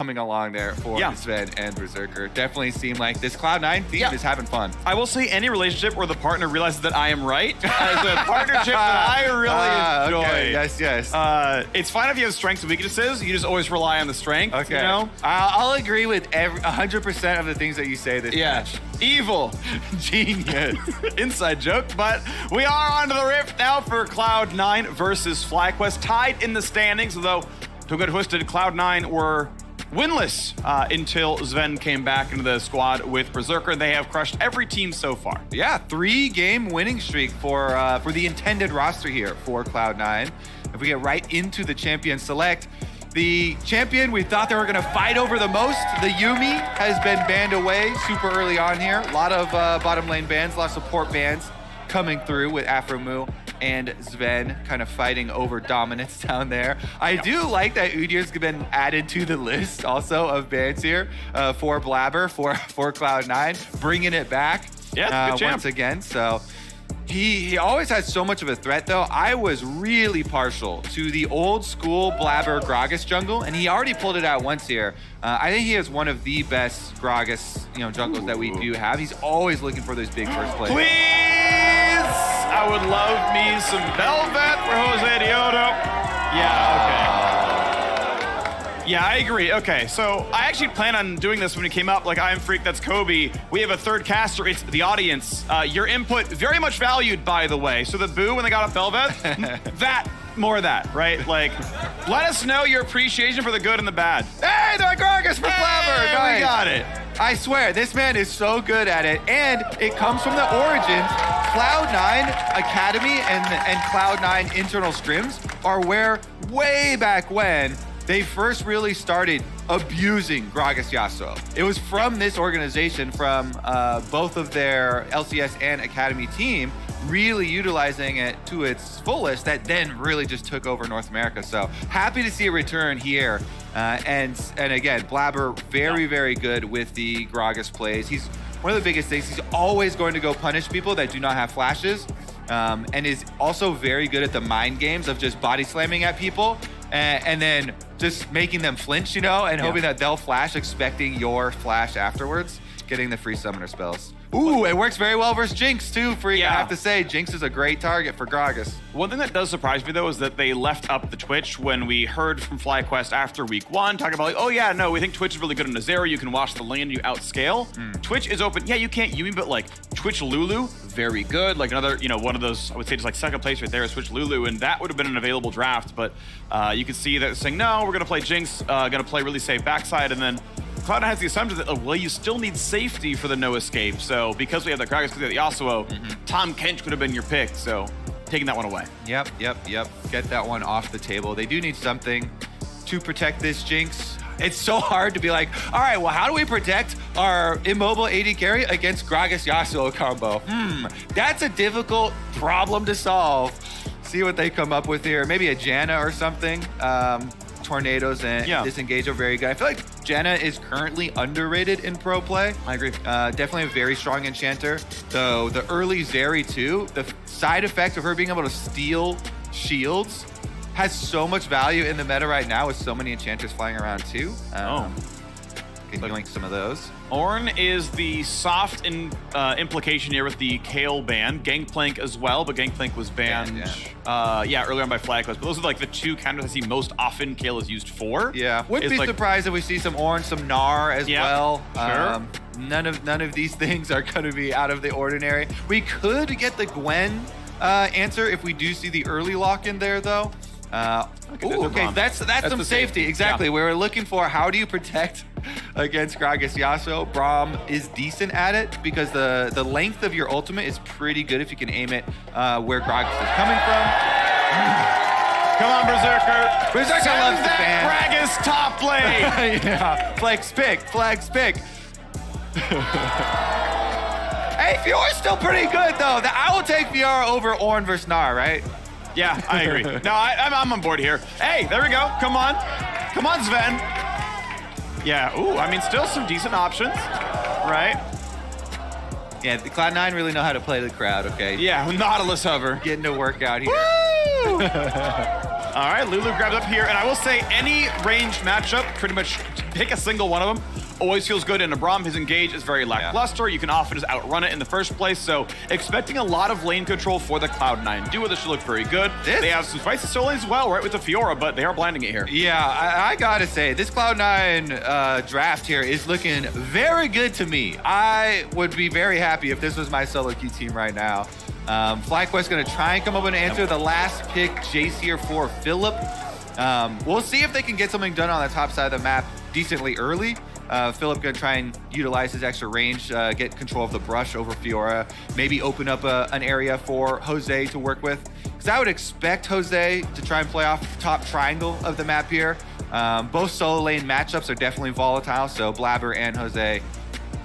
coming along there for Sven and Berserker. Definitely seem like this Cloud9 team is having fun. I will say any relationship where the partner realizes that I am right is a partnership that I really enjoy. Okay. Yes. It's fine if you have strengths and weaknesses. You just always rely on the strength. Okay. You know? I'll agree with 100% of the things that you say this match. Evil. Genius. Inside joke. But we are on to the Rift now for Cloud9 versus FlyQuest. Tied in the standings, although to get twisted, Cloud9 were winless until Sven came back into the squad with Berserker. They have crushed every team so far. Yeah, 3-game winning streak for the intended roster here for Cloud9. If we get right into the champion select, the champion we thought they were going to fight over the most, the Yuumi, has been banned away super early on here. A lot of bottom lane bans, a lot of support bans coming through with Afromu and Sven kind of fighting over dominance down there. I do like that Udyr's been added to the list also of bans here for Blabber, for Cloud9, bringing it back once again. So he always had so much of a threat, though. I was really partial to the old school Blabber Gragas jungle, and he already pulled it out once here. I think he is one of the best Gragas jungles that we do have. He's always looking for those big first plays. Please! I would love me some Velvet for Josedeodo. Yeah, I agree. Okay, so I actually plan on doing this when it came up. Like, I'm Freak, that's Kobe. We have a third caster, it's the audience. Your input, very much valued, by the way. So the boo when they got up Velvet, more of that, right? Like, let us know your appreciation for the good and the bad. Hey, the Gragas for Blabber! Nice. We got it. I swear, this man is so good at it, and it comes from the origins. Cloud9 Academy and Cloud9 internal scrims are where, way back when, they first really started abusing Gragas Yasuo. It was from this organization, from both of their LCS and Academy team, really utilizing it to its fullest, that then really just took over North America. So happy to see a return here. And again, Blabber, very good with the Gragas plays. He's one of the biggest things. He's always going to go punish people that do not have flashes, and is also very good at the mind games of just body slamming at people and then just making them flinch, and hoping that they'll flash, expecting your flash afterwards, getting the free summoner spells. Ooh, it works very well versus Jinx too, Freak. I have to say, Jinx is a great target for Gragas. One thing that does surprise me, though, is that they left up the Twitch when we heard from FlyQuest after week 1, talking about, like, oh yeah, no, we think Twitch is really good in Azera. You can watch the lane, you outscale. Twitch is open. Yeah, you can't Yuumi, but like Twitch Lulu, very good. Like another, one of those, I would say just like second place right there is Twitch Lulu, and that would have been an available draft, but you can see that they're saying, no, we're gonna play Jinx, gonna play really safe backside, and then Cloud9 has the assumption that, well, you still need safety for the no escape. So because we have the Gragas, because we have the Yasuo, Tom Kench would have been your pick. So taking that one away. Yep. Get that one off the table. They do need something to protect this Jinx. It's so hard to be like, all right, well, how do we protect our immobile AD carry against Gragas Yasuo combo? That's a difficult problem to solve. See what they come up with here. Maybe a Janna or something. Tornadoes and Disengage are very good. I feel like Janna is currently underrated in pro play. I agree. Definitely a very strong enchanter. Though the early Zeri too, the side effect of her being able to steal shields has so much value in the meta right now with so many enchanters flying around too. Can link some of those. Ornn is the soft implication here with the Kayle ban. Gangplank as well, but Gangplank was banned earlier on by FlyQuest. But those are like the two counters I see most often Kayle is used for. Yeah, wouldn't be surprised if we see some Ornn, some Gnar as well. Sure. None of these things are going to be out of the ordinary. We could get the Gwen answer if we do see the early lock in there, though. Okay, that's some safety. Exactly. Yeah. We were looking for how do you protect against Gragas Yasuo. Braum is decent at it because the length of your ultimate is pretty good if you can aim it where Gragas is coming from. Come on, Berserker. Berserker loves the fan. Gragas top lane. Yeah. Flag spick. Hey, Fior's still pretty good though. I will take Fiora over Ornn versus Gnar, right? Yeah, I agree. No, I'm on board here. Hey, there we go. Come on, Sven. Yeah. Ooh, I mean, still some decent options, right? Yeah, the Cloud9 really know how to play the crowd. Okay. Yeah, Nautilus hover. Getting to work out here. Woo! All right, Lulu grabs up here, and I will say any ranged matchup pretty much pick a single one of them always feels good. And Abram, his engage is very lackluster. You can often just outrun it in the first place. So expecting a lot of lane control for the Cloud9 duo. This should look very good. They have some fights solo as well, right, with the Fiora, but they are blinding it here. Yeah, I gotta say, this Cloud9 draft here is looking very good to me. I would be very happy if this was my solo queue team right now. FlyQuest gonna try and come up with an answer. The last pick, Jace here for Philip. We'll see if they can get something done on the top side of the map decently early. Philip gonna try and utilize his extra range, get control of the brush over Fiora, maybe open up an area for Jose to work with. Because I would expect Jose to try and play off the top triangle of the map here. Both solo lane matchups are definitely volatile, so Blabber and Jose,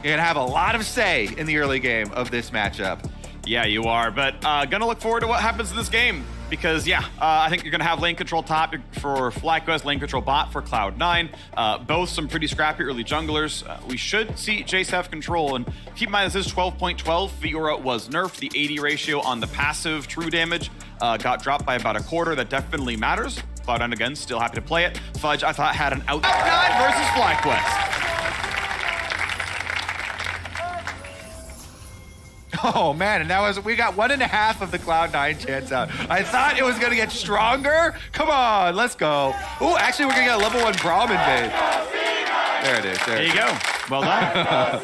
you're gonna have a lot of say in the early game of this matchup. Yeah, you are, but gonna look forward to what happens in this game. Because, yeah, I think you're going to have lane control top for FlyQuest, lane control bot for Cloud9. Both some pretty scrappy early junglers. We should see Jace have control. And keep in mind, this is 12.12. Fiora was nerfed. The 80 ratio on the passive true damage got dropped by about a quarter. That definitely matters. Cloud9, again, still happy to play it. Fudge, I thought, had an out 9 versus FlyQuest. Oh man, and we got 1.5 of the Cloud9 chance out. I thought it was gonna get stronger. Come on, let's go. Oh, actually, we're gonna get a level 1 Braum invade. There it is. There you go. Well done.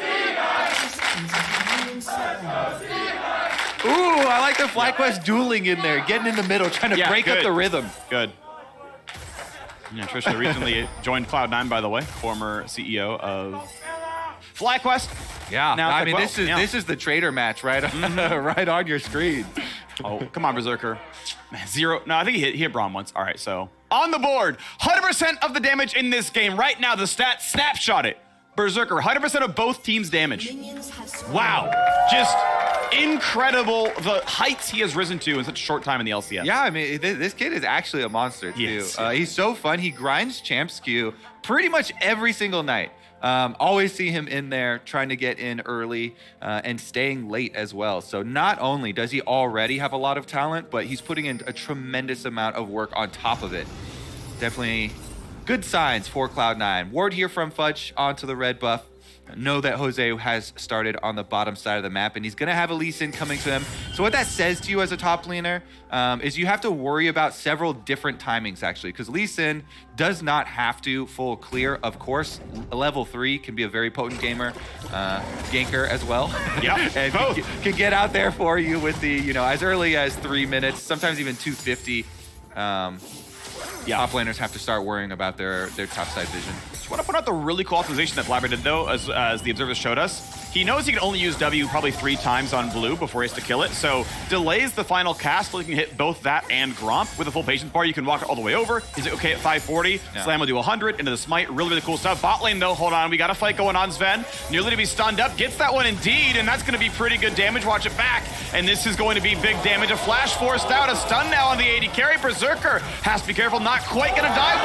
Ooh, I like the FlyQuest dueling in there, getting in the middle, trying to break up the rhythm. Good. Yeah, Trisha recently joined Cloud9, by the way, former CEO of FlyQuest. Yeah, now I mean, this is the trader match, right? Right on your screen. Oh, come on, Berserker. Man, 0. No, I think he hit Braum once. All right, so on the board, 100% of the damage in this game. Right now, the stat snapshot it. Berserker, 100% of both teams' damage. Wow, just incredible the heights he has risen to in such a short time in the LCS. Yeah, I mean, this kid is actually a monster, too. Yes. He's so fun. He grinds Champs queue pretty much every single night. Always see him in there trying to get in early and staying late as well. So not only does he already have a lot of talent, but he's putting in a tremendous amount of work on top of it. Definitely good signs for Cloud9. Ward here from Fudge onto the red buff. Know that Jose has started on the bottom side of the map, and he's going to have a Lee Sin coming to him. So what that says to you as a top laner is you have to worry about several different timings, actually, because Lee Sin does not have to full clear. Of course, level 3 can be a very potent gamer, ganker as well. Yeah, and can get out there for you with the, as early as 3 minutes, sometimes even 250. Top laners have to start worrying about their top side vision. Just want to point out the really cool optimization that Blabber did, though, as the observers showed us. He knows he can only use W probably 3 times on blue before he has to kill it, so delays the final cast so he can hit both that and Gromp. With a full patience bar, you can walk it all the way over. Is it okay at 540? Yeah. Slam will do 100 into the smite. Really, really cool stuff. Bot lane, though, hold on. We got a fight going on. Sven, nearly to be stunned up. Gets that one indeed, and that's going to be pretty good damage. Watch it back, and this is going to be big damage. A flash forced out. A stun now on the AD carry. Berserker has to be careful. Not quite going to die.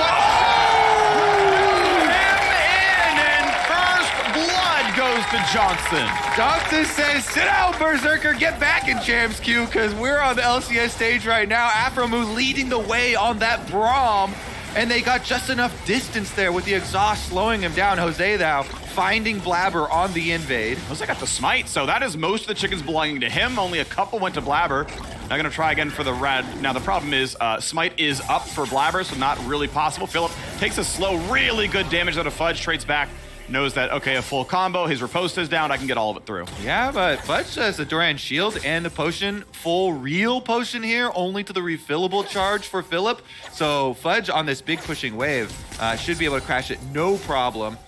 Goes to Johnson. Johnson says, sit down, Berserker, get back in Champs queue, because we're on the LCS stage right now. Afromu leading the way on that Braum, and they got just enough distance there with the exhaust slowing him down. Jose now finding Blabber on the invade. Jose got the smite, so that is most of the chickens belonging to him. Only a couple went to Blabber. Now gonna try again for the red. Now the problem is smite is up for Blabber, so not really possible. Philip takes a slow, really good damage out of Fudge, trades back. Knows that, okay, a full combo, his riposte is down, I can get all of it through. Yeah, but Fudge has the Duran shield and the potion, full real potion here, only to the refillable charge for Philip. So Fudge on this big pushing wave should be able to crash it no problem.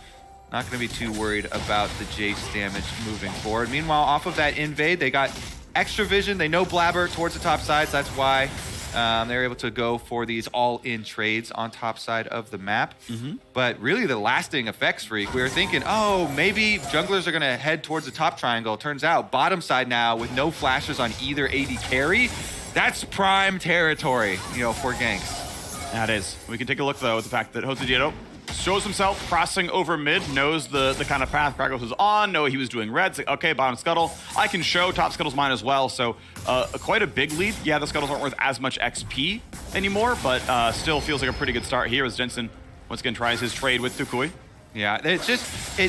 Not going to be too worried about the Jace damage moving forward. Meanwhile, off of that invade, they got extra vision. They know Blabber towards the top side, so that's why they're able to go for these all-in trades on top side of the map. But really the lasting effects freak, we were thinking, oh, maybe junglers are going to head towards the top triangle. Turns out bottom side now with no flashes on either AD carry. That's prime territory, for ganks. That is. We can take a look, though, at the fact that Josedeodo shows himself crossing over mid, knows the kind of path Kratos was on, know he was doing red. It's like, okay, bottom scuttle. I can show top scuttle's mine as well. So quite a big lead. Yeah, the scuttles aren't worth as much XP anymore, but still feels like a pretty good start here as Jensen once again tries his trade with Tukui. Yeah, it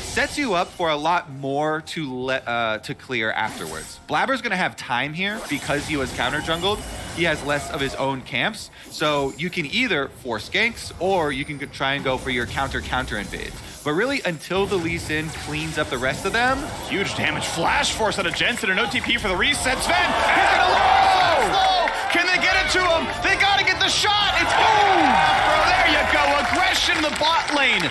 sets you up for a lot more to clear afterwards. Blabber's gonna have time here because he was counter jungled. He has less of his own camps, so you can either force ganks or you can try and go for your counter invade. But really, until the Lee Sin cleans up the rest of them, huge damage flash force out of Jensen, and OTP for the reset. Sven, he's gonna lose! Can they get it to him? They gotta get the shot. It's Afro. There you go. Aggression in the bot lane.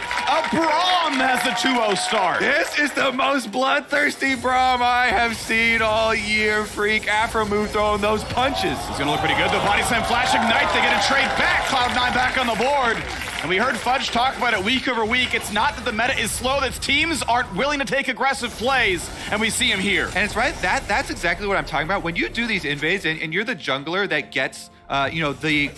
Braum has the 2-0 start. This is the most bloodthirsty Braum I have seen all year. Freak Afro move throwing those punches. He's gonna look pretty good. The body slam flash ignite. They get a trade back. Cloud9 back on the board. And we heard Fudge talk about it week over week. It's not that the meta is slow, that teams aren't willing to take aggressive plays, and we see him here. And it's right, that's exactly what I'm talking about. When you do these invades and you're the jungler that gets the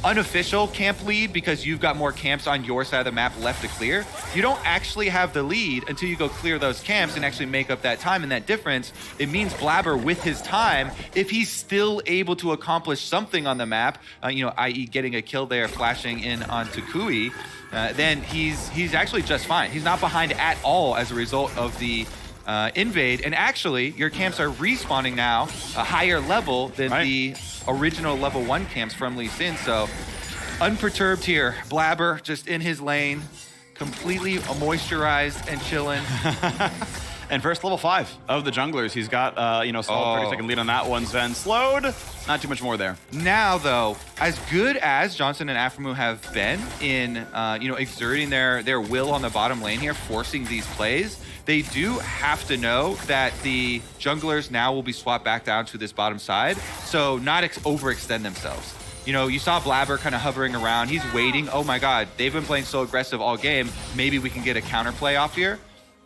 unofficial camp lead because you've got more camps on your side of the map left to clear, you don't actually have the lead until you go clear those camps and actually make up that time and that difference. It means Blabber with his time, if he's still able to accomplish something on the map, i.e. getting a kill there, flashing in onto Kui, then he's actually just fine. He's not behind at all as a result of the invade, and actually your camps are respawning now a higher level than the original level 1 camps from Lee Sin, so unperturbed here. Blabber just in his lane, completely moisturized and chilling. And first level 5 of the junglers. He's got, solid 30-second lead on that one. Sven slowed. Not too much more there. Now, though, as good as Johnson and Aframu have been in, exerting their will on the bottom lane here, forcing these plays, they do have to know that the junglers now will be swapped back down to this bottom side, so not overextend themselves. You saw Blabber kind of hovering around. He's waiting. Oh my God, they've been playing so aggressive all game. Maybe we can get a counterplay off here.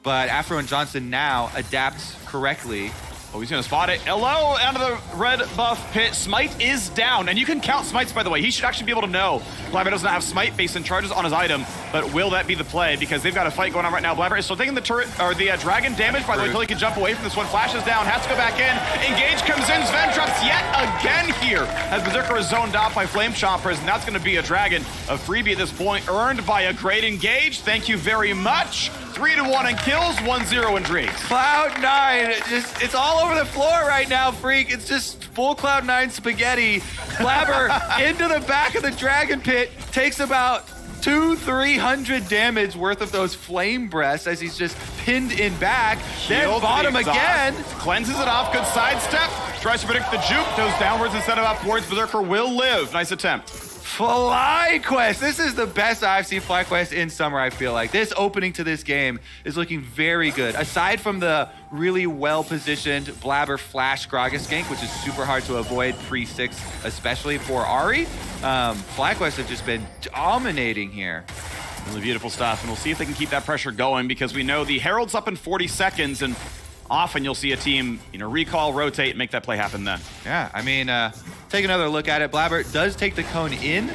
But Afro and Johnson now adapts correctly. Oh, he's gonna spot it. Hello, out of the red buff pit. Smite is down, and you can count smites, by the way. He should actually be able to know. Blabber does not have smite based on charges on his item, but will that be the play? Because they've got a fight going on right now. Blabber is still taking the turret, or the dragon damage, by the way, until he can jump away from this one. Flashes down, has to go back in. Engage comes in, Sven drops yet again here, as Berserker is zoned out by Flame Chompers, and that's gonna be a dragon. A freebie at this point, earned by a great engage. Thank you very much. 3-1 in kills, 1-0 in Drees. Cloud9, it's all over the floor right now, Freak. It's just full Cloud9 spaghetti. Blabber into the back of the dragon pit, takes about 200-300 damage worth of those flame breaths as he's just pinned in back. Then bottom again. Cleanses it off, good sidestep. Tries to predict the juke, goes downwards instead of upwards. Berserker will live. Nice attempt. FlyQuest. This is the best I've seen FlyQuest in summer, I feel like. This opening to this game is looking very good. Aside from the really well-positioned Blabber Flash Gragas gank, which is super hard to avoid pre-6, especially for Ahri, FlyQuest have just been dominating here. Really beautiful stuff, and we'll see if they can keep that pressure going, because we know the Herald's up in 40 seconds, and often you'll see a team, recall, rotate, and make that play happen then. Yeah, I mean, take another look at it. Blabber does take the cone in.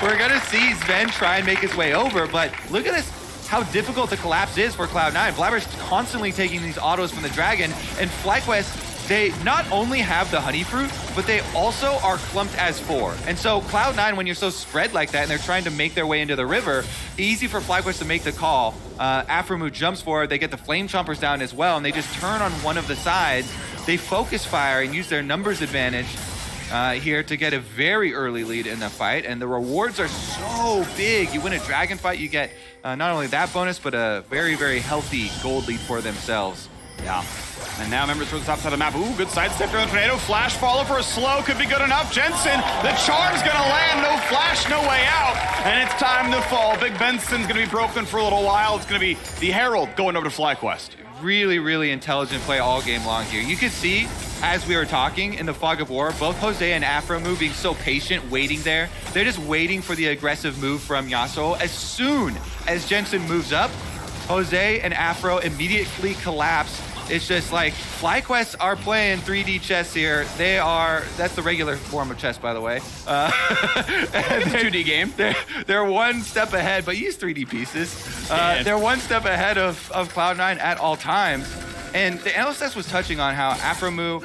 We're gonna see Sven try and make his way over, but look at this, how difficult the collapse is for Cloud9. Blabber's constantly taking these autos from the dragon, and FlyQuest, they not only have the honey fruit, but they also are clumped as 4. And so Cloud9, when you're so spread like that and they're trying to make their way into the river, easy for FlyQuest to make the call. Aframu jumps forward, they get the Flame Chompers down as well, and they just turn on one of the sides. They focus fire and use their numbers advantage here to get a very early lead in the fight, and the rewards are so big. You win a dragon fight, you get not only that bonus, but a very, very healthy gold lead for themselves. Yeah. And now members towards the top side of the map. Ooh, good sidestep during the tornado. Flash follow for a slow could be good enough. Jensen, the charm's gonna land. No flash, no way out. And it's time to fall. Big Benson's gonna be broken for a little while. It's gonna be the Herald going over to FlyQuest. Really, really intelligent play all game long here. You could see, as we were talking in the Fog of War, both Jose and Aframu being so patient, waiting there. They're just waiting for the aggressive move from Yasuo. As soon as Jensen moves up, Jose and Afro immediately collapse. It's just like, FlyQuest are playing 3D chess here. That's the regular form of chess, by the way. It's a 2D game. They're one step ahead, but use 3D pieces. They're one step ahead of Cloud9 at all times. And the LCS was touching on how Aframu,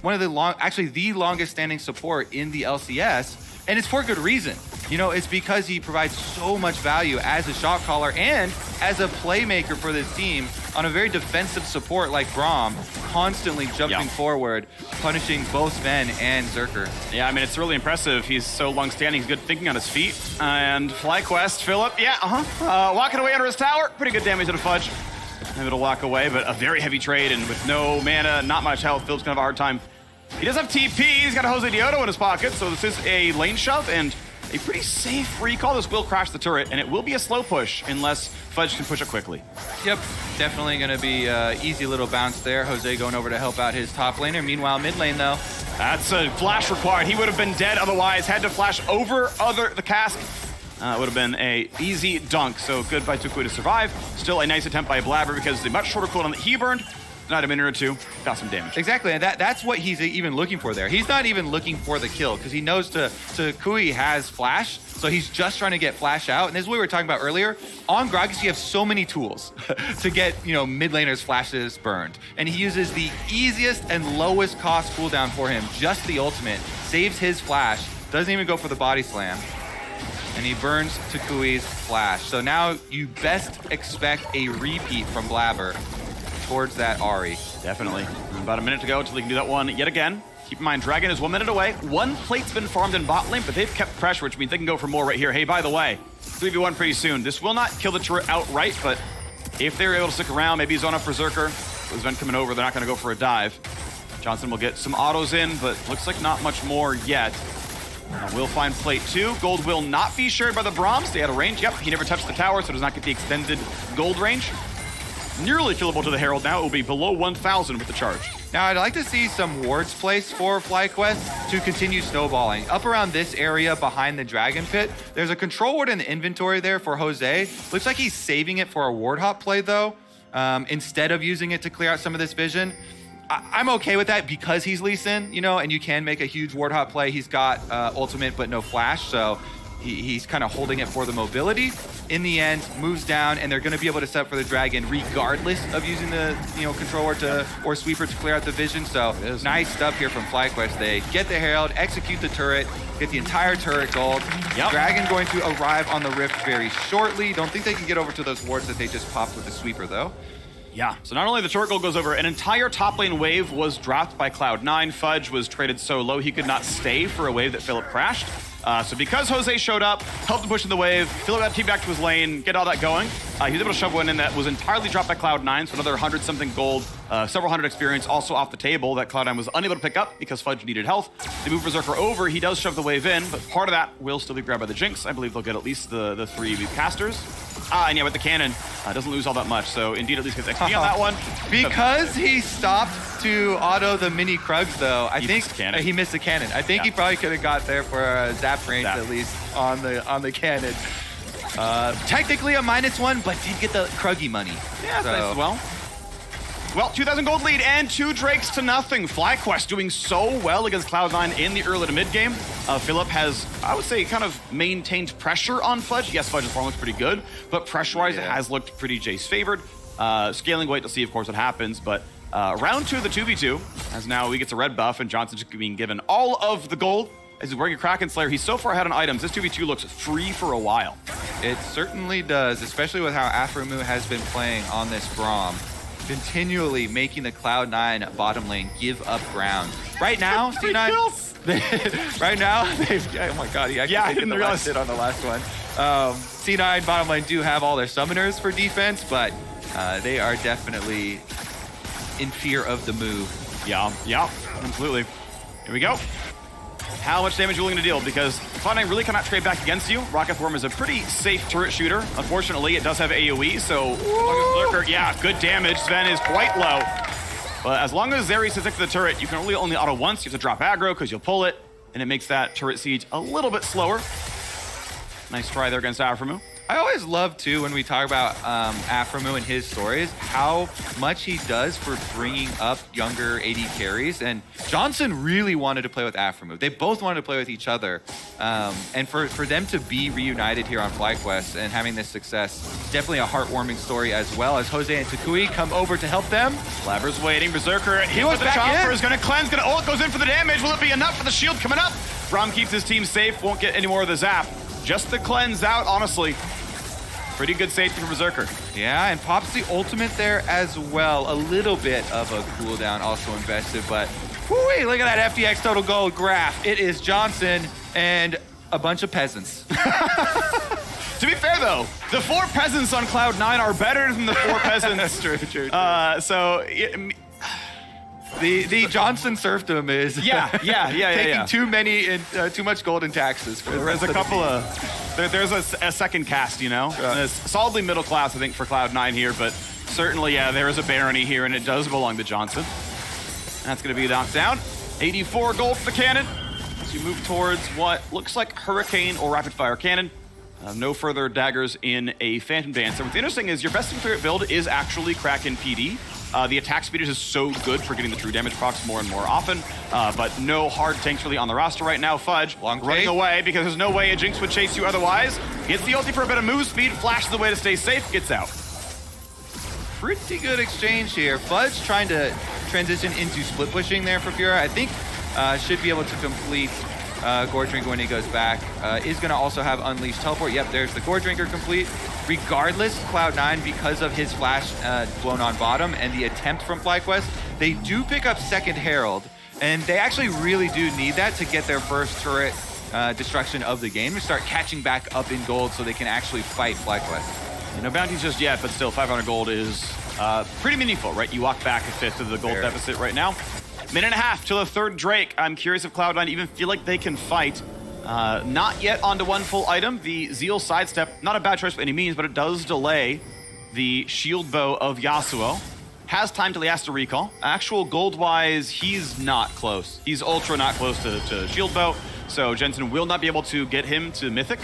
one of the longest standing support in the LCS, and it's for good reason. You know, it's because he provides so much value as a shot caller and as a playmaker for this team on a very defensive support like Braum, constantly jumping forward, punishing both Sven and Zerker. Yeah, I mean, it's really impressive. He's so long-standing. He's good thinking on his feet. And FlyQuest, Philip, walking away under his tower. Pretty good damage to the Fudge. Maybe it'll walk away, but a very heavy trade, and with no mana, not much health, Philip's gonna have a hard time. He does have TP. He's got a Josedeodo in his pocket, so this is a lane shove, and a pretty safe recall. This will crash the turret, and it will be a slow push unless Fudge can push it quickly. Yep, definitely going to be easy little bounce there. Jose going over to help out his top laner. Meanwhile, mid lane, though. That's a flash required. He would have been dead otherwise. Had to flash over the cask. It would have been a easy dunk, so good by Tukui to survive. Still a nice attempt by Blabber because the much shorter cooldown that he burned, not a minute or two, got some damage. Exactly, and that's what he's even looking for there. He's not even looking for the kill because he knows Kui has flash, so he's just trying to get flash out. And this is what we were talking about earlier. On Gragas, you have so many tools to get mid laners' flashes burned, and he uses the easiest and lowest cost cooldown for him, just the ultimate, saves his flash, doesn't even go for the body slam, and he burns Tukui's flash. So now you best expect a repeat from Blabber towards that Ahri. Definitely. About a minute to go until he can do that one yet again. Keep in mind, Dragon is 1 minute away. One plate's been farmed in bot lane, but they've kept pressure, which means they can go for more right here. Hey, by the way, 3v1 pretty soon. This will not kill the turret outright, but if they're able to stick around, maybe zone up for Zerker. With Sven coming over, they're not going to go for a dive. Johnson will get some autos in, but looks like not much more yet. We'll find plate 2. Gold will not be shared by the Braum. Stay out of range. Yep, he never touched the tower, so does not get the extended gold range. Nearly killable to the Herald now. It will be below 1,000 with the charge. Now, I'd like to see some wards placed for FlyQuest to continue snowballing. Up around this area behind the Dragon Pit, there's a control ward in the inventory there for Jose. Looks like he's saving it for a ward hop play, though, instead of using it to clear out some of this vision. I'm okay with that because he's Lee Sin, and you can make a huge ward hop play. He's got ultimate but no flash, so he's kind of holding it for the mobility. In the end, moves down, and they're going to be able to set up for the Dragon regardless of using the control ward or sweeper to clear out the vision. So nice stuff here from FlyQuest. They get the Herald, execute the turret, get the entire turret gold. Yep. Dragon going to arrive on the Rift very shortly. Don't think they can get over to those wards that they just popped with the sweeper, though. Yeah, so not only the turret gold goes over, an entire top lane wave was dropped by Cloud9. Fudge was traded so low he could not stay for a wave that Philip crashed. So because Jose showed up, helped him push in the wave, Philip got team back to his lane, get all that going. He was able to shove one in that was entirely dropped by Cloud9, so another 100-something gold, several hundred experience also off the table that Cloud9 was unable to pick up because Fudge needed health. They move Berserker over, he does shove the wave in, but part of that will still be grabbed by the Jinx. I believe they'll get at least the 3 casters. And yeah, with the cannon, doesn't lose all that much, so indeed at least gets XP on that one. Because he stopped to auto the mini Krugs, though, I think he missed the cannon. I think he probably could have got there for a zap range at least on the cannon. Technically a -1, but did get the Kruggy money. Yeah, so. Nice as well. Well, 2,000 gold lead and 2 Drakes to nothing. FlyQuest doing so well against Cloud9 in the early to mid game. Philip has, I would say, kind of maintained pressure on Fudge. Yes, Fudge's farm looks pretty good, but pressure-wise, it has looked pretty Jace favored. Scaling, wait to see, of course, what happens, but round 2 of the 2v2, as now he gets a red buff and Johnson's being given all of the gold. As he's wearing a Kraken Slayer, he's so far ahead on items. This 2v2 looks free for a while. It certainly does, especially with how Aphromoo has been playing on this Braum. Continually making the Cloud9 bottom lane give up ground. Right now, C9. Right now, oh my god, I didn't realize it on the last one. C9 bottom lane do have all their summoners for defense, but they are definitely in fear of the move. Yeah, completely. Here we go. How much damage are you willing to deal? Because Cloud9 really cannot trade back against you. Rocket Form is a pretty safe turret shooter. Unfortunately, it does have AoE, so Lurker, yeah, good damage. Sven is quite low. But as long as Zeri sits next to the turret, you can only auto once. You have to drop aggro because you'll pull it, and it makes that turret siege a little bit slower. Nice try there against Aphromoo. I always love, too, when we talk about Aphromoo and his stories, how much he does for bringing up younger AD carries. And Johnson really wanted to play with Aphromoo. They both wanted to play with each other. And for them to be reunited here on FlyQuest and having this success, definitely a heartwarming story as well, as Jose and Tukui come over to help them. Blabber's waiting. Berserker hit with the chopper is going to cleanse. Ult goes in for the damage. Will it be enough for the shield coming up? Braum keeps his team safe. Won't get any more of the zap. just the cleanse out, honestly. Pretty good safety from Berserker. Yeah, and pops the ultimate there as well. A little bit of a cooldown also invested, but whoo-wee, look at that FTX total gold graph. It is Johnson and a bunch of peasants. To be fair, though, the 4 peasants on Cloud9 are better than the 4 peasants. That's true. The Johnson serfdom is taking too much gold in taxes. For the there's rest a of the couple team. of there's a second cast, you know. It's solidly middle class, I think, for Cloud9 here, but certainly, there is a barony here, and it does belong to Johnson. That's going to be knocked down. 84 gold for the cannon. As you move towards what looks like Hurricane or Rapid Fire Cannon. No further daggers in a Phantom Dancer. What's interesting is your best and favorite build is actually Kraken PD. The attack speed is so good for getting the true damage procs more and more often, but no hard tanks really on the roster right now. Fudge running away because there's no way a Jinx would chase you otherwise. Gets the ulti for a bit of move speed, flashes away to stay safe, gets out. Pretty good exchange here. Fudge trying to transition into split pushing there for Fiora. I think should be able to complete Gore Drinker when he goes back. Is going to also have Unleashed Teleport. Yep, there's the Gore Drinker complete. Regardless, Cloud9, because of his flash blown on bottom and the attempt from FlyQuest, they do pick up second Herald, and they actually really do need that to get their first turret destruction of the game to start catching back up in gold so they can actually fight FlyQuest. No bounties just yet, but still 500 gold is pretty meaningful, right? You walk back a fifth of the gold deficit right now. Minute and a half till the third Drake. I'm curious if Cloud9 even feel like they can fight. Not yet onto one full item. The Zeal sidestep, not a bad choice by any means, but it does delay the shield bow of Yasuo. Has time till he has to recall. Actual gold-wise, he's not close. He's ultra not close to shield bow, so Jensen will not be able to get him to Mythic.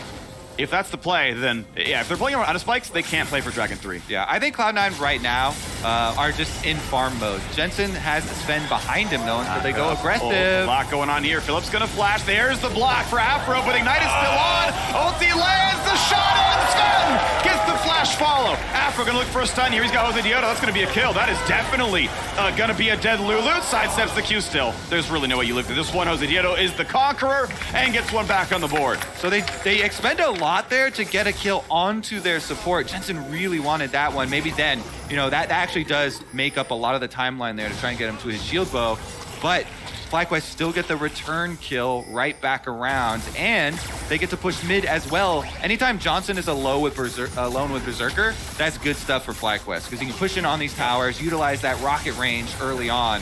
If that's the play, then if they're playing out of spikes, they can't play for Dragon 3. Yeah, I think Cloud9 right now are just in farm mode. Jensen has Sven behind him though, so they go aggressive. A lot going on here. Philip's gonna flash. There's the block for Afro, but Ignite is still on. Ulti lands, the shot in. Sven gets the flash follow. Afro gonna look for a stun here. He's got Josedeodo. That's gonna be a kill. That is definitely gonna be a dead Lulu. Sidesteps the Q still. There's really no way you live through this one. Josedeodo is the conqueror and gets one back on the board. So they expend a lot there to get a kill onto their support. Jensen really wanted that one. Maybe then, that actually does make up a lot of the timeline there to try and get him to his shield bow. But FlyQuest still get the return kill right back around, and they get to push mid as well. Anytime Johnson is alone with Berserker, that's good stuff for FlyQuest, because he can push in on these towers, utilize that rocket range early on,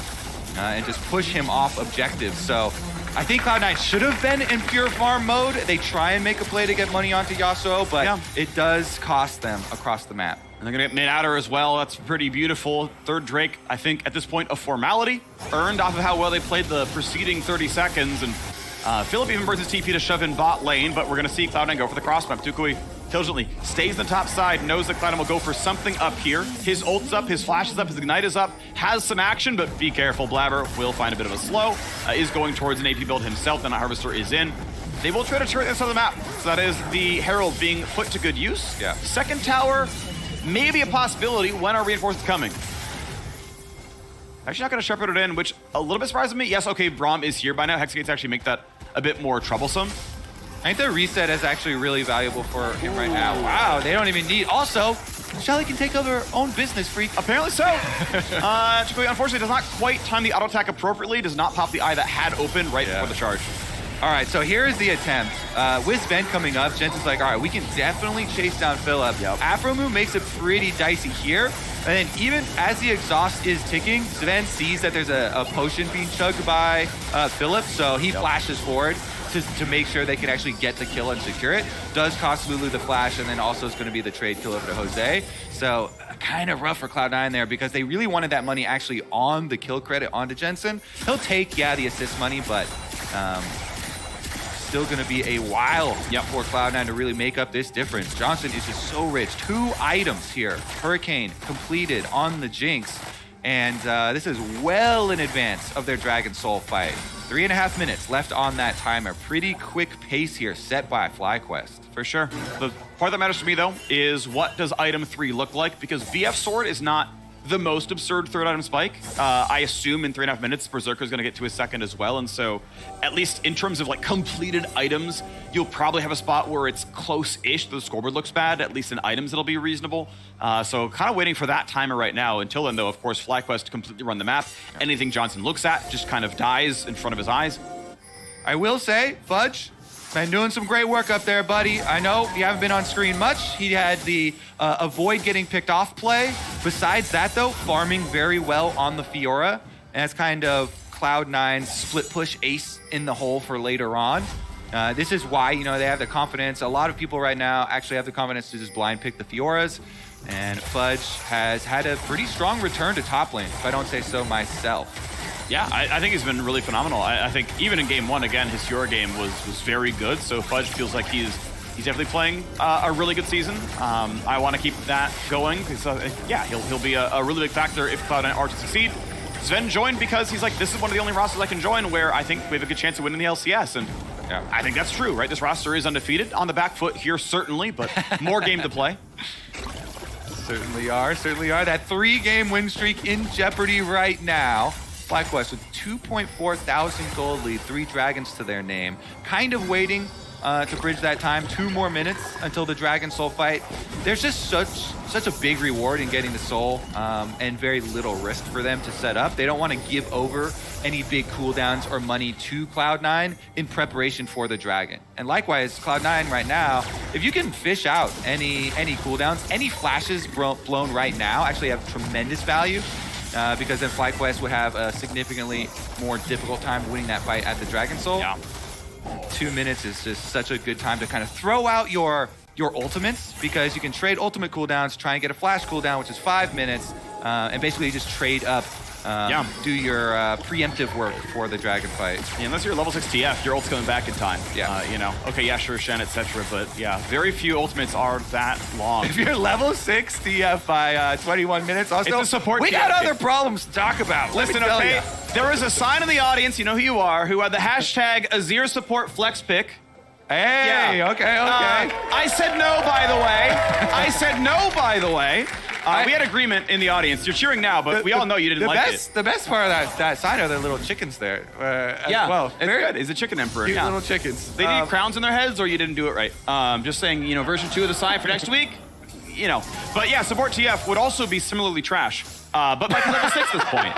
and just push him off objectives. So I think Cloud9 should have been in pure farm mode. They try and make a play to get money onto Yasuo, but it does cost them across the map. And they're going to get mid-outer as well. That's pretty beautiful. Third Drake, I think, at this point, a formality. Earned off of how well they played the preceding 30 seconds. And Philip even burns his TP to shove in bot lane, but we're going to see Cloud9 go for the cross-map. Tukui diligently stays in the top side, knows that Cloud9 will go for something up here. His ult's up, his flash is up, his ignite is up, has some action, but be careful, Blabber will find a bit of a slow. Is going towards an AP build himself, then a Harvester is in. They will try to turret this on the map. So that is the Herald being put to good use. Yeah. Second tower, maybe a possibility. When are reinforcements coming? Actually not going to shepherd it in, which a little bit surprises me. Yes, okay, Braum is here by now. Hexagates actually make that a bit more troublesome. I think the reset is actually really valuable for him right now. Wow, they don't even need. Also, Shelly can take over her own business, freak. Apparently so. Chikoi, unfortunately, does not quite time the auto attack appropriately. Does not pop the eye that had open right before the charge. All right, so here's the attempt. With Sven coming up, Jensen's like, all right, we can definitely chase down Philip. Afro move makes it pretty dicey here. And then even as the exhaust is ticking, Sven sees that there's a potion being chugged by Philip, so he flashes forward to make sure they can actually get the kill and secure it. Does cost Lulu the flash, and then also it's going to be the trade kill over to Jose. So kind of rough for Cloud9 there, because they really wanted that money actually on the kill credit onto Jensen. He'll take, the assist money, but still going to be a while for Cloud9 to really make up this difference. Johnson is just so rich. 2 items here. Hurricane completed on the Jinx. And this is well in advance of their Dragon Soul fight. 3.5 minutes left on that timer. Pretty quick pace here set by FlyQuest. For sure. The part that matters to me, though, is what does item 3 look like? Because VF Sword is not the most absurd third item spike. I assume in 3.5 minutes, Berserker's going to get to his second as well. And so at least in terms of like completed items, you'll probably have a spot where it's close-ish. The scoreboard looks bad. At least in items, it'll be reasonable. So kind of waiting for that timer right now. Until then, though, of course, FlyQuest completely run the map. Anything Johnson looks at just kind of dies in front of his eyes. I will say, Fudge, been doing some great work up there, buddy. I know you haven't been on screen much. He had the avoid getting picked off play. Besides that, though, farming very well on the Fiora. And that's kind of Cloud9's split push ace in the hole for later on. This is why, you know, they have the confidence. A lot of people right now actually have the confidence to just blind pick the Fioras. And Fudge has had a pretty strong return to top lane, if I don't say so myself. Yeah, I think he's been really phenomenal. I think even in game 1, again, his Fiora game was very good. So Fudge feels like he's definitely playing a really good season. I want to keep that going because, yeah, he'll be a really big factor if Cloud9 are to succeed. Sven joined because he's like, this is one of the only rosters I can join where I think we have a good chance of winning the LCS. And yeah, I think that's true, right? This roster is undefeated on the back foot here, certainly, but more game to play. Certainly are. That 3-game win streak in jeopardy right now. FlyQuest with 2.4 thousand gold lead, 3 dragons to their name. Kind of waiting to bridge that time. 2 more minutes until the Dragon Soul fight. There's just such a big reward in getting the Soul and very little risk for them to set up. They don't want to give over any big cooldowns or money to Cloud9 in preparation for the Dragon. And likewise, Cloud9 right now, if you can fish out any cooldowns, any flashes blown right now actually have tremendous value. Because then FlyQuest would have a significantly more difficult time winning that fight at the Dragon Soul. Yeah. 2 minutes is just such a good time to kind of throw out your ultimates, because you can trade ultimate cooldowns, try and get a flash cooldown, which is 5 minutes, and basically just trade up, do your preemptive work for the Dragon fight. Yeah, unless you're level 6 TF, your ult's coming back in time. Yeah. You know, okay, yeah, sure, Shen, etc. But yeah, very few ultimates are that long. If you're level 6 TF by 21 minutes, also, it's a support we TF. got other problems to talk about. Listen, okay, there was a sign in the audience, you know who you are, who had the hashtag Azir support flex pick. Hey, yeah. Okay. I said no, by the way. We had agreement in the audience. You're cheering now, but we all know you didn't like it. The best part of that sign are the little chickens there. Yeah, well, it's good. He's a chicken emperor. Cute little chickens. They need crowns in their heads, or you didn't do it right. Just saying, you know, version 2 of the sign for next week. You know, but yeah, support TF would also be similarly trash, but by level 6 this point.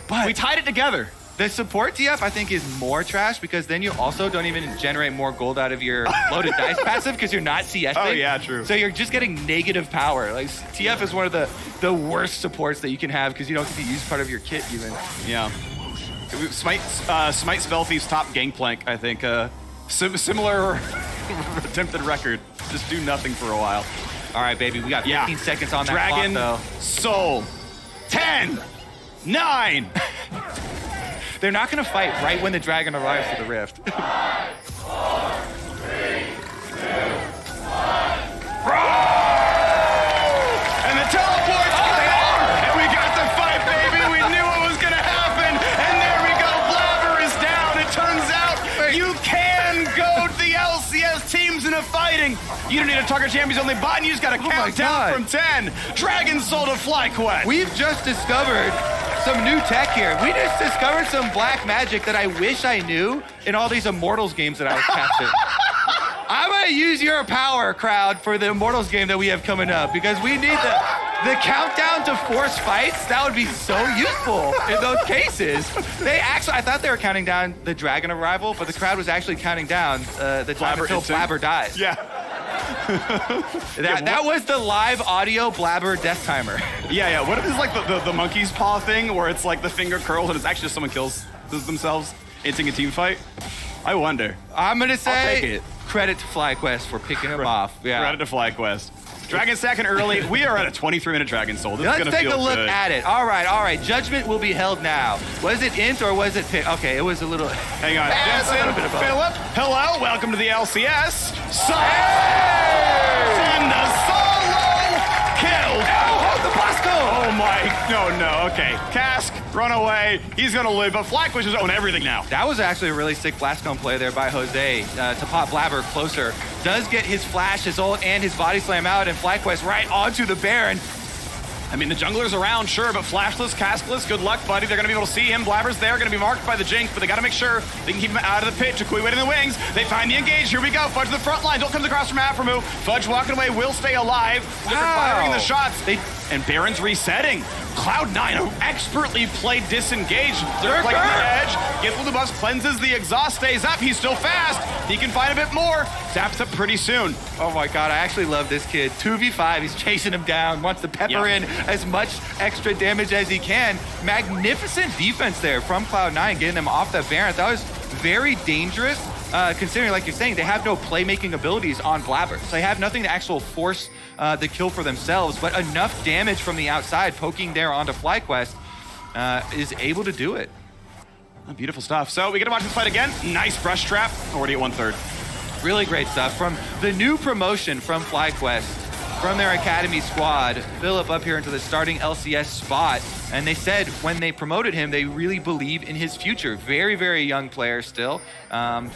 But we tied it together. The support TF, I think, is more trash because then you also don't even generate more gold out of your loaded dice passive because you're not CSing. Oh, yeah, true. So you're just getting negative power. Like, TF is one of the worst supports that you can have because you don't get to use part of your kit even. Yeah. Smite Spellthief's top Gangplank, I think. Similar attempted record. Just do nothing for a while. All right, baby, we got 15 seconds on that Dragon clock, though. Soul. 10, 9. They're not going to fight right when the Dragon arrives to the Rift. 5, 4, 3, 2, 1. And the teleport's there! And we got the fight, baby! We knew what was going to happen! And there we go! Blabber is down! It turns out you can go to the LCS teams in a fighting! You don't need a Tucker Champions only button, you just got to count down from 10! Dragon Soul to FlyQuest! We've just discovered some new tech here. We just discovered some black magic that I wish I knew in all these Immortals games that I was catching. I'm gonna use your power, crowd, for the Immortals game that we have coming up because we need the countdown to force fights. That would be so useful in those cases. I thought they were counting down the Dragon arrival, but the crowd was actually counting down the time until Blabber dies. Yeah. That was the live audio Blabber death timer. Yeah. What if it's like the monkey's paw thing where it's like the finger curls and it's actually just someone kills themselves into a team fight? I wonder. I'm gonna I'll take say it. Credit to FlyQuest for picking him off. Yeah. Credit to FlyQuest. Dragon second early. We are at a 23-minute Dragon Soul. This is Let's gonna take feel a look good. at it. All right. Judgment will be held now. Was it int or was it pick? Okay, it was a little. Hang on. a little Jensen, bit of both. Philip, hello. Welcome to the LCS. And a solo kill. Oh, the Bosco! Oh my, no, okay. Cask, run away. He's gonna live, but FlyQuest just own everything now. That was actually a really sick Blastcone play there by Jose to pop Blabber closer. Does get his flash, his ult, and his body slam out, and FlyQuest right onto the Baron. I mean, the jungler's around, sure, but flashless, castless, good luck, buddy. They're going to be able to see him. Blabber's there, going to be marked by the Jinx, but they got to make sure they can keep him out of the pit. Jakui waiting in the wings. They find the engage. Here we go. Fudge to the front line. Don't come across from Aframu. Fudge walking away, will stay alive. They're firing the shots. And Baron's resetting. Cloud9, who expertly played disengage. They're playing on the edge. Gets the buffs, cleanses the exhaust, stays up. He's still fast. He can find a bit more. Zaps up pretty soon. Oh my God, I actually love this kid. 2v5, he's chasing him down, wants to pepper in as much extra damage as he can. Magnificent defense there from Cloud9, getting them off that Baron. That was very dangerous, considering, like you're saying, they have no playmaking abilities on Blabber. So they have nothing to actually force the kill for themselves, but enough damage from the outside, poking there onto FlyQuest, is able to do it. Oh, beautiful stuff. So we get to watch this fight again. Nice brush trap. Already at 1/3. Really great stuff from the new promotion from FlyQuest, from their academy squad. Philip up here into the starting LCS spot. And they said when they promoted him, they really believe in his future. Very, very young player still,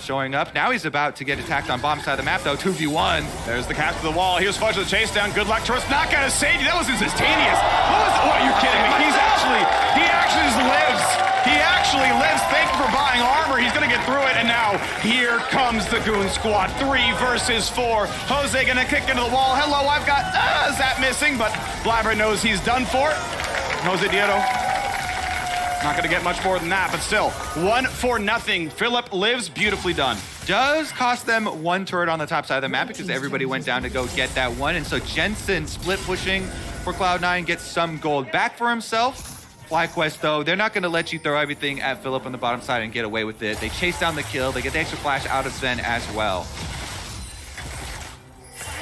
showing up. Now he's about to get attacked on bottom side of the map though, 2v1. There's the cast to the wall. Here's Fudge with the chase down. Good luck, Torres. Not gonna save you. That was instantaneous. What are you kidding me? He actually just lives. He actually lives. Thank you for buying armor. He's gonna get through it. And now here comes the Goon Squad. 3 versus 4. Jose gonna kick into the wall. Hello, I've got Zap missing, but Blabber knows he's done for. Josedeodo, not going to get much more than that, but still, 1-0. Philip lives, beautifully done. Does cost them 1 turret on the top side of the map because everybody went down to go get that one. And so Jensen split pushing for Cloud9 gets some gold back for himself. FlyQuest, though, they're not going to let you throw everything at Philip on the bottom side and get away with it. They chase down the kill. They get the extra flash out of Zen as well.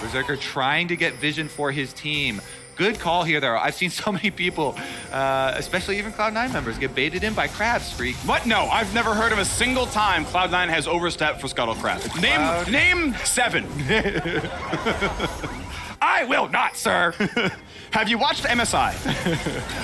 Berserker trying to get vision for his team. Good call here, though. I've seen so many people, especially even Cloud9 members, get baited in by crabs, Freak. What? No, I've never heard of a single time Cloud9 has overstepped for Scuttle Crab. Name 7. I will not, sir. Have you watched MSI?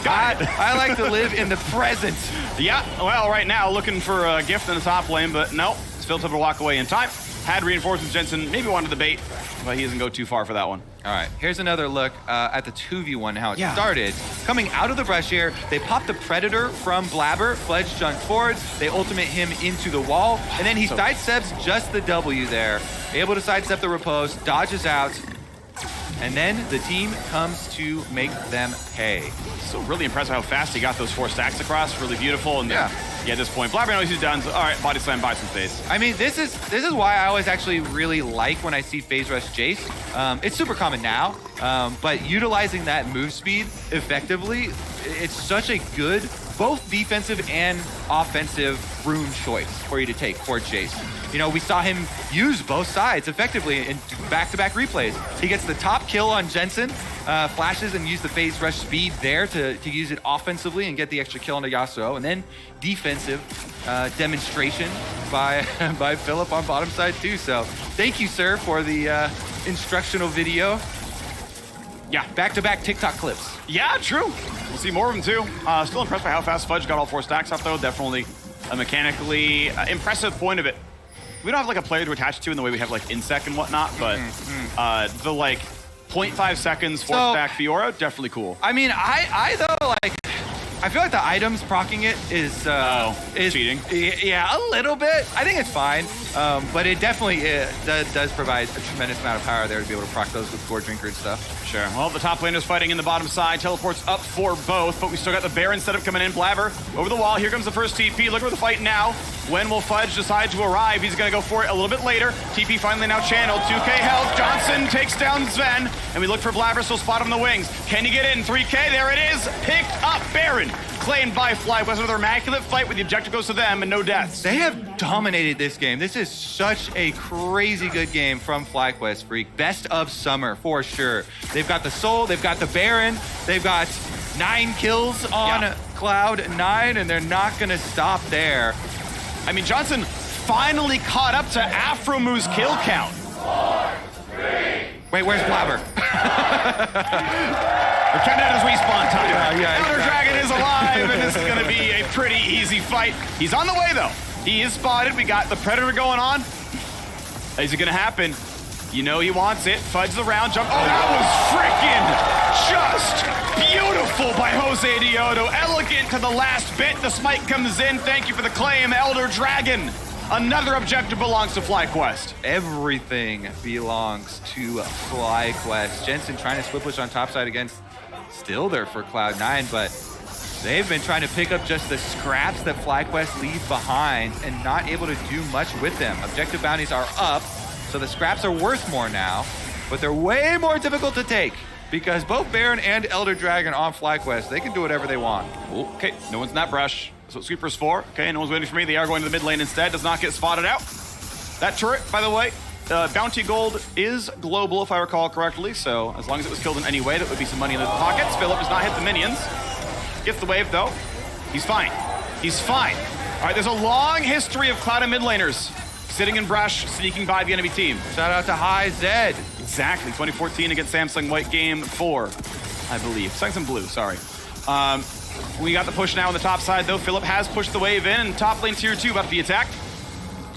I like to live in the present. Yeah, well, right now, looking for a gift in the top lane, but no, it's Phil's able to walk away in time. Had reinforcements, Jensen maybe wanted the bait, but he doesn't go too far for that one. All right, here's another look at the 2v1, how it started. Coming out of the brush here, they pop the Predator from Blabber, Fledge jumped forward, they ultimate him into the wall, and then he sidesteps just the W there. Able to sidestep the repose, dodges out, and then the team comes to make them pay. So really impressive how fast he got those 4 stacks across, really beautiful. And yeah, at this point, Blabber knows he's done, so all right, body slam, buy some space. I mean, this is why I always actually really like when I see Phase Rush Jace. It's super common now, but utilizing that move speed effectively, it's such a good, both defensive and offensive rune choice for you to take for Jace. You know, we saw him use both sides effectively in back-to-back replays. He gets the top kill on Jensen, flashes and use the Phase Rush speed there to use it offensively and get the extra kill onto Yasuo, and then defensive demonstration by Philip on bottom side too. So thank you, sir, for the instructional video. Yeah, back-to-back TikTok clips. Yeah, true. We'll see more of them too. Still impressed by how fast Fudge got all 4 stacks up though. Definitely a mechanically impressive point of it. We don't have like a player to attach to in the way we have like Insec and whatnot, but the like 0.5 seconds 4 stack Fiora, definitely cool. I mean, I though, like, I feel like the items proccing it is cheating. Yeah, a little bit. I think it's fine, but it definitely does provide a tremendous amount of power there to be able to proc those with Gore Drinker and stuff. Sure. Well, the top laner's fighting in the bottom side. Teleports up for both, but we still got the Baron setup coming in. Blabber over the wall. Here comes the first TP. Look for the fight now. When will Fudge decide to arrive? He's going to go for it a little bit later. TP finally now channeled. 2k health. Johnson takes down Sven, and we look for Blabber, so spot him in the wings. Can he get in? 3k. There it is. Picked up. Baron claimed by FlyQuest. Another immaculate fight, with the objective goes to them and no deaths. They have dominated this game. This is such a crazy good game from FlyQuest, Freak. Best of summer for sure. They've got the Soul, they've got the Baron, they've got 9 kills on Cloud9, and they're not gonna stop there. I mean, Johnson finally caught up to Aframu's kill count. 4, 3. Wait, where's Blabber? We're counting out his respawn time. Yeah, Elder Dragon is alive, and this is going to be a pretty easy fight. He's on the way, though. He is spotted. We got the Predator going on. Is it going to happen? You know he wants it. Fudge the round jump. Oh, that was freaking just beautiful by Josedeodo. Elegant to the last bit. The smite comes in. Thank you for the claim, Elder Dragon. Another objective belongs to FlyQuest. Everything belongs to FlyQuest. Jensen trying to split push on top side against still there for Cloud9, but they've been trying to pick up just the scraps that FlyQuest leave behind and not able to do much with them. Objective bounties are up, so the scraps are worth more now, but they're way more difficult to take because both Baron and Elder Dragon on FlyQuest, they can do whatever they want. Okay, no one's in that brush. That's what Sweeper's for. Okay, no one's waiting for me. They are going to the mid lane instead. Does not get spotted out. That turret, by the way, bounty gold is global, if I recall correctly, so as long as it was killed in any way, that would be some money in the pockets. Philip does not hit the minions. Gets the wave, though. He's fine. He's fine. All right, there's a long history of Cloud9 mid laners sitting in brush, sneaking by the enemy team. Shout out to High Zed. Exactly, 2014 against Samsung White game 4, I believe. Samsung Blue, sorry. We got the push now on the top side, though. Philip has pushed the wave in, and top lane tier 2 about to be attacked.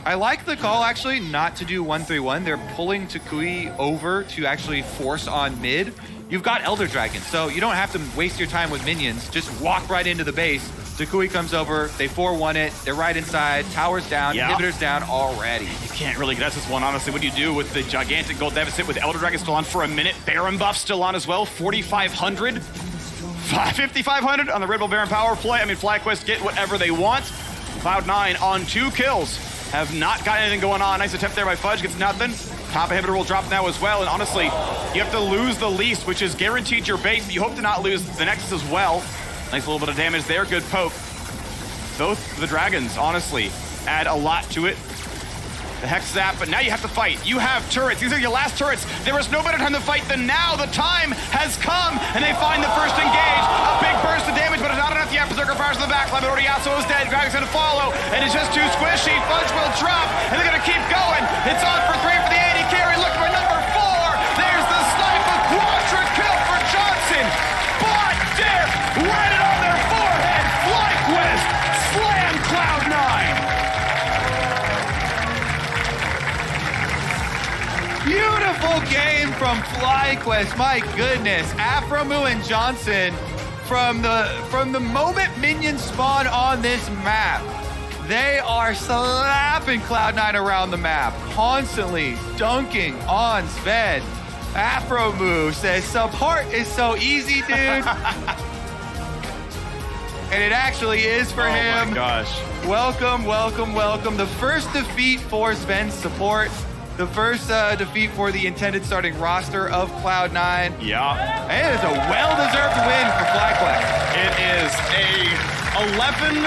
I like the call, actually, not to do 1-3-1. They're pulling Takui over to actually force on mid. You've got Elder Dragon, so you don't have to waste your time with minions. Just walk right into the base. Takui comes over, they 4-1 it, they're right inside, towers down, inhibitors down already. You can't really get this one, honestly. What do you do with the gigantic gold deficit with Elder Dragon still on for a minute? Baron buff still on as well, 4,500. 5,500 on the Red Bull Baron power play. I mean, FlyQuest get whatever they want. Cloud9 on 2 kills. Have not got anything going on. Nice attempt there by Fudge, gets nothing. Top inhibitor will drop now as well, and honestly, you have to lose the least, which is guaranteed your base, but you hope to not lose the Nexus as well. Nice little bit of damage there, good poke. Both the dragons, honestly, add a lot to it. The Hex Zap, but now you have to fight. You have turrets. These are your last turrets. There is no better time to fight than now. The time has come, and they find the first engage. A big burst of damage, but it's not enough yet. Berserker fires in the back. Lamoriaso is dead. Dragon's gonna follow, and it's just too squishy. Fudge will drop, and they're gonna keep going. It's on for 3 for the AD carry. Look for number 4. There's the snipe, a quadra kill for Johnson. Bot Diff, right it on their forehead. FlyQuest slam Cloud9. Beautiful game from FlyQuest. My goodness, Afromu and Johnson, from the moment minions spawn on this map, they are slapping Cloud9 around the map, constantly dunking on Sved. Afromu says, support is so easy, dude. And it actually is for him. Oh my gosh. Welcome, welcome, welcome. The first defeat for Sven's support. The first defeat for the intended starting roster of Cloud9. Yeah. And it's a well-deserved win for FlyQuest. It is a 11